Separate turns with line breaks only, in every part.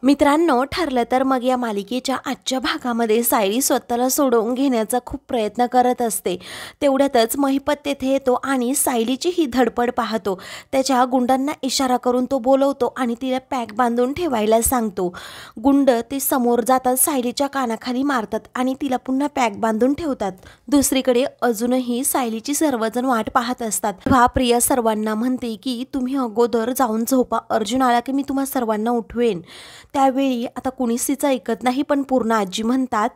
मित्रांनो, ठरलं तर मग या मालिकेच्या आजच्या भागामध्ये सायली स्वतःला सोडवून घेण्याचा खूप प्रयत्न करत असते। तेवढ्यातच महिपत तेथे येतो आणि सायलीची ही धडपड पाहतो। त्याच्या गुंडांना इशारा करून तो बोलवतो आणि तिला पॅक बांधून ठेवायला सांगतो। गुंड ते समोर जातात, सायलीच्या कानाखाली मारतात आणि तिला पुन्हा पॅक बांधून ठेवतात। दुसरीकडे अजूनही सायलीची सर्वजण वाट पाहत असतात। तेव्हा प्रिया सर्वांना म्हणते की तुम्ही अगोदर जाऊन झोपा, अर्जुन आला की मी तुम्हा सर्वांना उठवेन। त्यावेळी आता कुणीच तिचं ऐकत नाही, पण पूर्ण आजी म्हणतात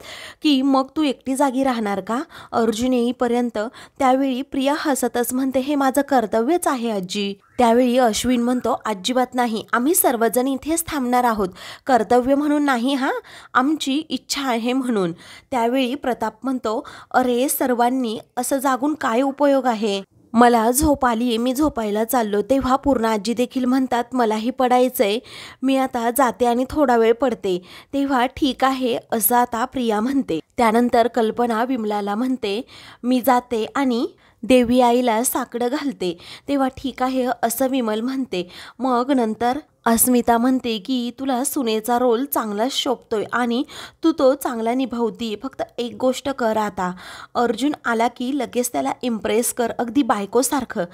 की मग तू एकटी जागी राहणार का अर्जुन येईपर्यंत। त्यावेळी प्रिया हसतच म्हणते हे माझं कर्तव्यच आहे आजी। त्यावेळी अश्विन म्हणतो अजिबात नाही, आम्ही सर्वजण इथेच थांबणार आहोत, कर्तव्य म्हणून नाही हां, आमची इच्छा आहे म्हणून। त्यावेळी प्रताप म्हणतो अरे सर्वांनी असं जागून काय उपयोग आहे, मला झोप आली, मी झोपायला चाललो। तेव्हा पूर्ण आजी देखील म्हणतात मलाही पडायचंय, मी आता जाते आणि थोडा वेळ पडते। तेव्हा ठीक आहे असं आता प्रिया म्हणते। त्यानंतर कल्पना विमलाला म्हणते मी जाते आणि देवी आईला साकडं घालते। तेव्हा ठीक आहे असं विमल म्हणते। मग नंतर अस्मिता म्हणते की तुला सुनेचा रोल चांगला शोभतोय आणि तू तो चांगला निभावती, फक्त एक गोष्ट कर आता, अर्जुन आला की लगेच त्याला इम्प्रेस कर, अगदी बायकोसारखं।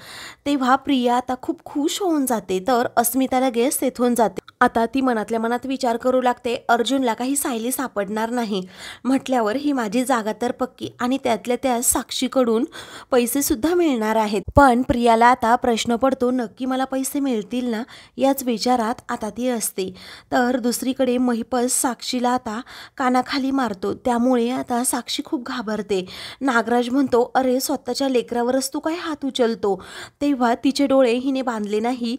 तेव्हा प्रिया आता खूप खुश होऊन जाते, तर अस्मिता लगेच तेथून जाते। आता ती मनातल्या मनात विचार करू लागते अर्जुनला काही सायली सापडणार नाही म्हटल्यावर ही माझी जागा तर पक्की, आणि त्यातल्या त्या साक्षीकडून पैसे सुद्धा मिळणार आहेत। पण प्रियाला आता प्रश्न पडतो नक्की मला पैसे मिळतील ना, याच विचारात आता ती असते। तर दुसरीकडे महिपत साक्षीला आता कानाखाली मारतो, त्यामुळे आता साक्षी खूप घाबरते। नागराज म्हणतो अरे स्वतःच्या लेकरावरच तू काय हात उचलतो। तेव्हा तिचे डोळे हिने बांधले नाही,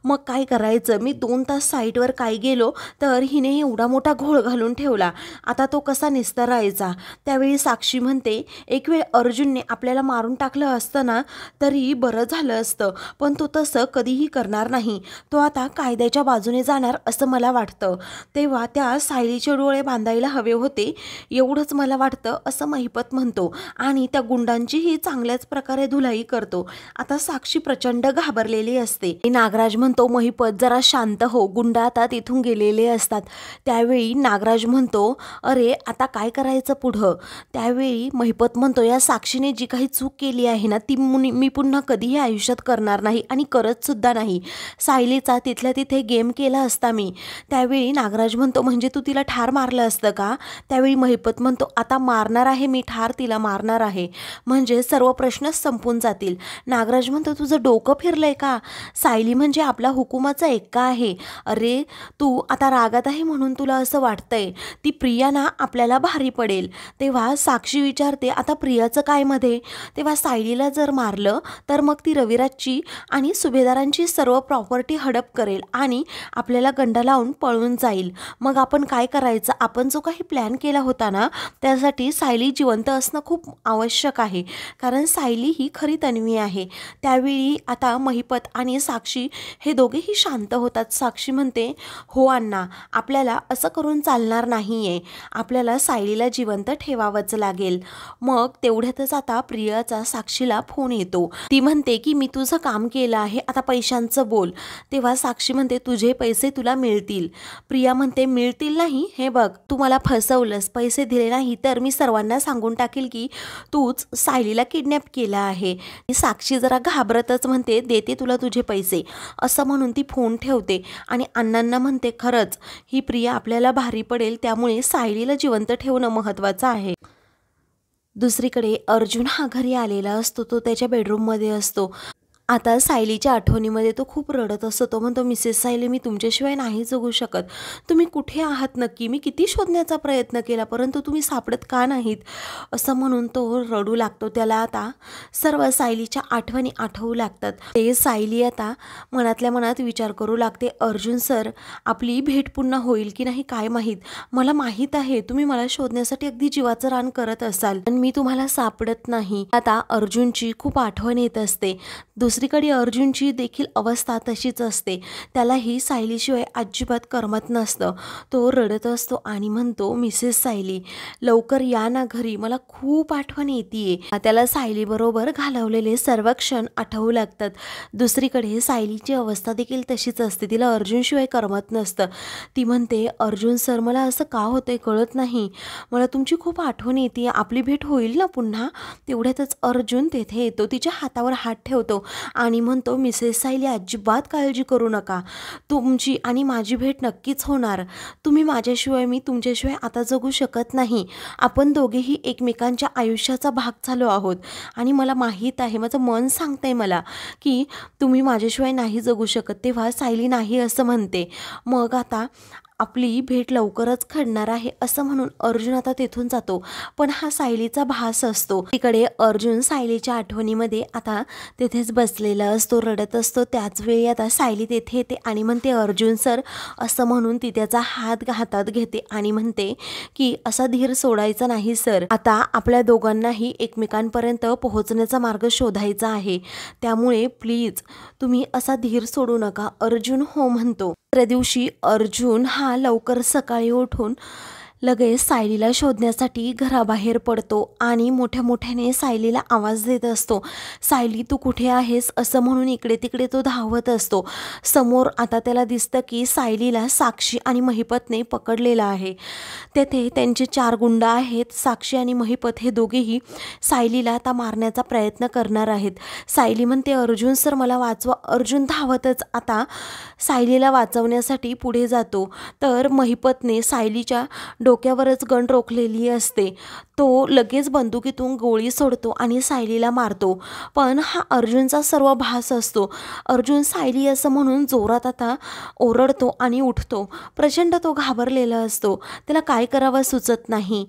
मग काय करायचं, मी 2 तास साईटवर काय गेलो तर हिने एवढा मोठा घोळ घालून ठेवला, आता तो कसा निस्तरायचा। त्यावेळी साक्षी म्हणते एक वेळ अर्जुनने आपल्याला मारून टाकलं असतं ना तरी बरं झालं असतं, पण तो तसं कधीही करणार नाही, तो आता कायद्याच्या बाजूने जाणार असं मला वाटतं। तेव्हा त्या सायलीचे डोळे बांधायला हवे होते एवढंच मला वाटतं असं महिपत म्हणतो, आणि त्या गुंडांचीही चांगल्याच प्रकारे धुलाई करतो। आता साक्षी प्रचंड घाबरलेली असते। नागराज म्हणतो महिपत जरा शांत हो, गुंड आता तिथून गेलेले असतात। त्यावेळी नागराज म्हणतो अरे आता काय करायचं पुढं। त्यावेळी महिपत म्हणतो या साक्षीने जी काही चूक केली आहे ना ती मी पुन्हा कधीही आयुष्यात करणार नाही आणि करत सुद्धा नाही। सायलीचा तिथल्या तिथे गेम केला असता मी। त्यावेळी नागराज म्हणतो म्हणजे तू तिला ठार मारलं असतं का। त्यावेळी महिपत म्हणतो आता मारणार आहे मी ठार, तिला मारणार आहे म्हणजे सर्व प्रश्नच संपून जातील। नागराज म्हणतो तुझं डोकं फिरलंय का, सायली म्हणजे आपला हुकुमाचा एक्का आहे। अरे तू आता रागात आहे म्हणून तुला असं वाटतंय, ती प्रिया ना आपल्याला भारी पडेल। तेव्हा साक्षी विचारते आता प्रियाचं काय मध्ये। तेव्हा सायलीला जर मारलं तर मग ती रविराजची आणि सुभेदारांची सर्व प्रॉपर्टी हडप करेल आणि आपल्याला गंडा लावून पळून जाईल, मग आपण काय करायचं। आपण जो काही प्लॅन केला होता ना त्यासाठी सायली जिवंत असणं खूप आवश्यक आहे, कारण सायली ही खरी तन्वी आहे। त्यावेळी आता महिपत आणि साक्षी हे दोघेही शांत होतात। साक्षी म्हणते हो अण्णा, आपल्याला असं करून चालणार नाहीये, आपल्याला सायलीला जिवंत ठेवावंच लागेल। मग तेवढ्यातच आता प्रियाचा साक्षीला फोन येतो, ती म्हणते की मी तुझं काम केलं आहे, आता पैशांचं बोल। तेव्हा साक्षी म्हणते तुझे पैसे तुला मिळतील। प्रिया म्हणते मिळतील नाही, हे बघ तू मला फसवलंस, पैसे दिले नाही तर मी सर्वांना सांगून टाकेल की तूच सायलीला किडनॅप केलं आहे। साक्षी जरा घाबरतच म्हणते देते तुला तुझे पैसे, असं म्हणून ती फोन ठेवते आणि अण्णांना म्हणते खरंच ही प्रिया आपल्याला भारी पडेल, त्यामुळे सायलीला जिवंत ठेवणं महत्त्वाचं आहे। दुसरीकडे अर्जुन हा घरी आलेला असतो, तो त्याच्या बेडरूममध्ये असतो। आता सायलीच्या आठवणीमध्ये तो खूप रडत असतो। तो म्हणतो मिसेस सायली मी तुमच्याशिवाय नाही जगू शकत, तुम्ही कुठे आहात नक्की, मी किती शोधण्याचा प्रयत्न केला परंतु तुम्ही सापडत का नाहीत, असं म्हणून तो रडू लागतो। त्याला आता सर्व सायलीच्या आठवणी आठवू लागतात। ते सायली आता मनातल्या मनात विचार करू लागते अर्जुन सर आपली भेट पुन्हा होईल की नाही काय माहीत, मला माहीत आहे तुम्ही मला शोधण्यासाठी अगदी जीवाचं रान करत असाल पण मी तुम्हाला सापडत नाही। आता अर्जुनची खूप आठवण येत असते। दुसरीकडे अर्जुनची देखील अवस्था तशीच असते. त्यालाही सायलीशिवाय अजिबात करमत नसतं. तो रडत असतो आणि म्हणतो, मिसेस सायली लवकर या ना घरी, मला खूप आठवण येते. त्याला सायलीबरोबर घालवलेले सर्व क्षण आठवू लागतात. दुसरीकडे सायलीची अवस्था देखील तशीच असते. तिला अर्जुनशिवाय करमत नसतं. ती म्हणते, अर्जुन सर मला असं का होतंय कळत नाही, मला तुमची खूप आठवण येते, आपली भेट होईल ना पुन्हा. तेवढ्यातच अर्जुन तेथे येतो. तिच्या हातावर हात ठेवतो आणि म्हणतो, मिसेस सायली अजिबात काळजी करू नका, तुमची आणि माझी भेट नक्कीच होणार. तुम्ही माझ्याशिवाय, मी तुमच्याशिवाय आता जगू शकत नाही. आपण दोघेही एकमेकांच्या आयुष्याचा भाग झालो आहोत आणि मला माहीत आहे, माझं मन सांगतंय मला की तुम्ही माझ्याशिवाय नाही जगू शकत. तेव्हा सायली नाही असं म्हणते. मग आता आपली भेट लवकरच घडणार आहे असं म्हणून अर्जुन आता तेथून जातो. पण हा सायलीचा भास असतो. तिकडे अर्जुन सायलीच्या आठवणीमध्ये आता तेथेच बसलेला असतो, रडत असतो. त्याच वेळी आता सायली तेथे येते आणि म्हणते, अर्जुन सर असं म्हणून ती त्याचा हात हातात घेते आणि म्हणते की असा धीर सोडायचा नाही सर, आता आपल्या दोघांनाही एकमेकांपर्यंत पोहोचण्याचा मार्ग शोधायचा आहे, त्यामुळे प्लीज तुम्ही असा धीर सोडू नका. अर्जुन हो म्हणतो. दुसऱ्या दिवशी अर्जुन हा लवकर सकाळी उठून लगेच सायलीला शोधण्यासाठी घराबाहेर पडतो आणि मोठ्या मोठ्याने सायलीला आवाज देत असतो. सायली तू कुठे आहेस असं म्हणून इकडे तिकडे तो धावत असतो. समोर आता त्याला दिसतं की सायलीला साक्षी आणि महिपतने पकडलेला आहे. तेथे त्यांचे 4 गुंड आहेत. साक्षी आणि महिपत हे दोघेही सायलीला आता मारण्याचा प्रयत्न करणार आहेत. सायली म्हणते, अर्जुन सर मला वाचवा. अर्जुन धावतच आता सायलीला वाचवण्यासाठी पुढे जातो. तर महिपतने सायलीच्या डोक्यावरच गन रोखलेली असते. तो लगेच बंदुकीतून गोळी सोडतो आणि सायलीला मारतो. पण हा अर्जुनचा सर्व भास असतो. अर्जुन सायली असं म्हणून जोरात आता ओरडतो आणि उठतो. प्रचंड तो घाबरलेला असतो. त्याला काय करावं सुचत नाही.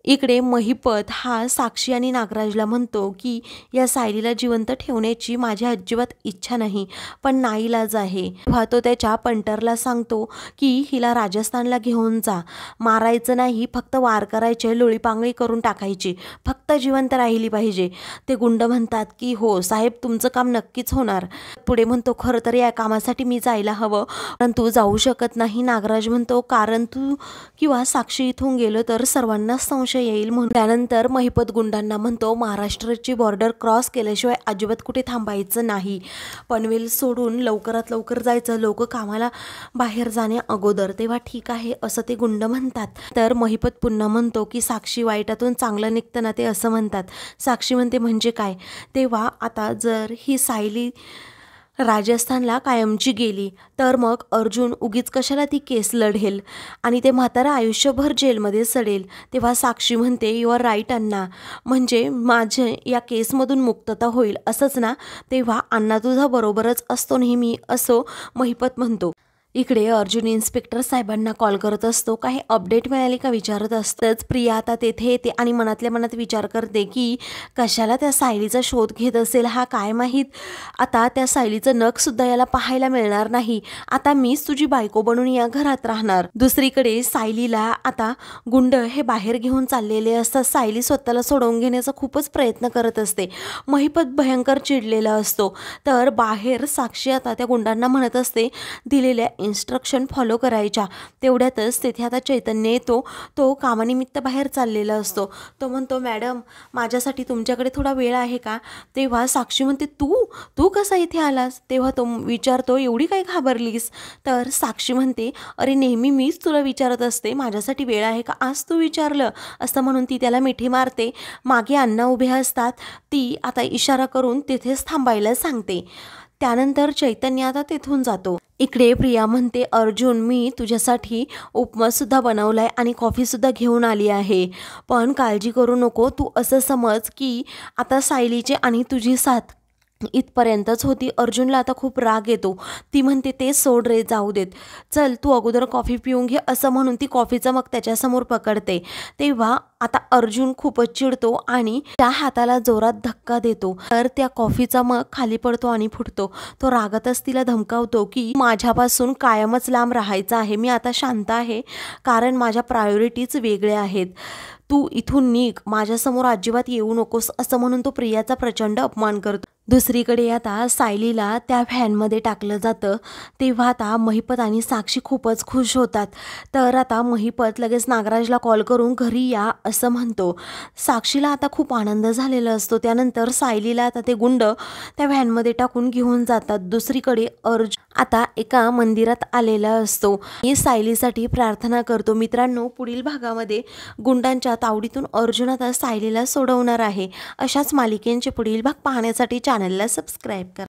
इकडे महिपत हा साक्षी आणि नागराजला म्हणतो की या सायलीला जिवंत ठेवण्याची माझी अजिबात इच्छा नाही, पण नाईलाज आहे. तेव्हा तो त्याच्या पंटरला सांगतो की हिला राजस्थानला घेऊन जा, मारायचं नाही, फक्त वार करायचे, लोळीपांगळी करून टाकायची, फक्त जिवंत राहिली पाहिजे. ते गुंड म्हणतात की हो साहेब तुमचं काम नक्कीच होणार. पुढे म्हणतो, खरं तर या कामासाठी मी जायला हवं, परंतु जाऊ शकत नाही. नागराज म्हणतो, कारण तू किंवा साक्षी इथून गेलो तर सर्वांना संशय येईल म्हणून. त्यानंतर महिपत गुंडांना म्हणतो, महाराष्ट्राची बॉर्डर क्रॉस केल्याशिवाय अजिबात कुठे थांबायचं नाही, पनवेल सोडून लवकरात लवकर जायचं, लोक कामाला बाहेर जाण्या अगोदर. तेव्हा ठीक आहे असं ते गुंड म्हणतात. तर महिपत पुन्हा म्हणतो की साक्षी वाईटातून चांगलं निघतं ना, ते असं म्हणतात. साक्षी म्हणते म्हणजे काय. तेव्हा आता जर ही सायली राजस्थानला कायमची गेली तर मग अर्जुन उगीच कशाला ती केस लढेल आणि ते म्हातारा आयुष्यभर जेलमध्ये सडेल. तेव्हा साक्षी म्हणते, यू आर राईट अण्णा, म्हणजे माझे या केसमधून मुक्तता होईल असंच ना. तेव्हा अण्णा तुझा बरोबरच असतो नेहमी असं महिपत म्हणतो. इकडे अर्जुन इन्स्पेक्टर साहेबांना कॉल करत असतो. काही अपडेट मिळाली का विचारत असतंच. प्रिया आता तेथे येते आणि मनातल्या मनात विचार करते की कशाला त्या सायलीचा शोध घेत असेल हा, काय माहीत. आता त्या सायलीचं नखसुद्धा याला पाहायला मिळणार नाही. आता मीच तुझी बायको बनून या घरात राहणार. दुसरीकडे सायलीला आता गुंड हे बाहेर घेऊन चाललेले असतात. सायली स्वतःला सोडवून घेण्याचा खूपच प्रयत्न करत असते. महिपत भयंकर चिडलेला असतो. तर बाहेर साक्षी आता त्या गुंडांना म्हणत असते दिलेल्या इन्स्ट्रक्शन फॉलो करायच्या. तेवढ्यातच तेथे आता चैतन्य येतो. तो कामानिमित्त बाहेर चाललेला असतो. तो म्हणतो, मॅडम माझ्यासाठी तुमच्याकडे थोडा वेळ आहे का. तेव्हा साक्षी म्हणते, तू तू कसा इथे आलास. तेव्हा तो विचारतो, एवढी काय घाबरलीस. तर साक्षी म्हणते, अरे नेहमी मीच तुला विचारत असते माझ्यासाठी वेळ आहे का, आज तू विचारलं असं म्हणून ती त्याला मिठी मारते. मागे अण्णा उभे असतात. ती आता इशारा करून तिथेच थांबायला सांगते. त्यानंतर चैतन्य आता तिथून जातो. इकडे प्रिया म्हणते, अर्जुन मी तुझ्यासाठी उपमासुद्धा बनवलाय आणि कॉफीसुद्धा घेऊन आली आहे, पण काळजी करू नको. तू असं समज की आता सायलीचे आणि तुझी साथ इथपर्यंतच होती. अर्जुनला आता खूप राग येतो. ती म्हणते, ते सोड रे, जाऊ देत, चल तू अगोदर कॉफी पिऊन घे असं म्हणून ती कॉफीचा मग त्याच्यासमोर पकडते. तेव्हा आता अर्जुन खूपच चिडतो आणि त्या हाताला जोरात धक्का देतो. तर त्या कॉफीचा मग खाली पडतो आणि फुटतो. तो रागातच तिला धमकावतो की माझ्यापासून कायमच लांब राहायचं आहे. मी आता शांत आहे कारण माझ्या प्रायोरिटीज वेगळ्या आहेत. तू इथून निघ, माझ्यासमोर अजिबात येऊ नकोस असं म्हणून तो प्रियाचा प्रचंड अपमान करतो। दुसरीकडे आता सायलीला त्या व्हॅनमध्ये टाकलं जातं तेव्हा आता महिपत आणि साक्षी खूपच खुश होतात। तर आता महिपत लगेच नागराजला कॉल करून घरी या असं म्हणतो। साक्षीला आता खूप आनंद झालेला असतो। त्यानंतर सायलीला आता ते गुंड त्या व्हॅनमध्ये टाकून घेऊन जातात। दुसरीकडे अर्जुन आता एका मंदिरात आलेला असतो आणि सायलीसाठी प्रार्थना करतो। मित्रांनो, पुढील भागामध्ये गुंडांच्या तावडीतून अर्जुन आता सायलीला सोडवणार आहे। अशाच मालिकेंचे पुढील भाग पाहण्यासाठी चॅनलला सबस्क्राईब करा।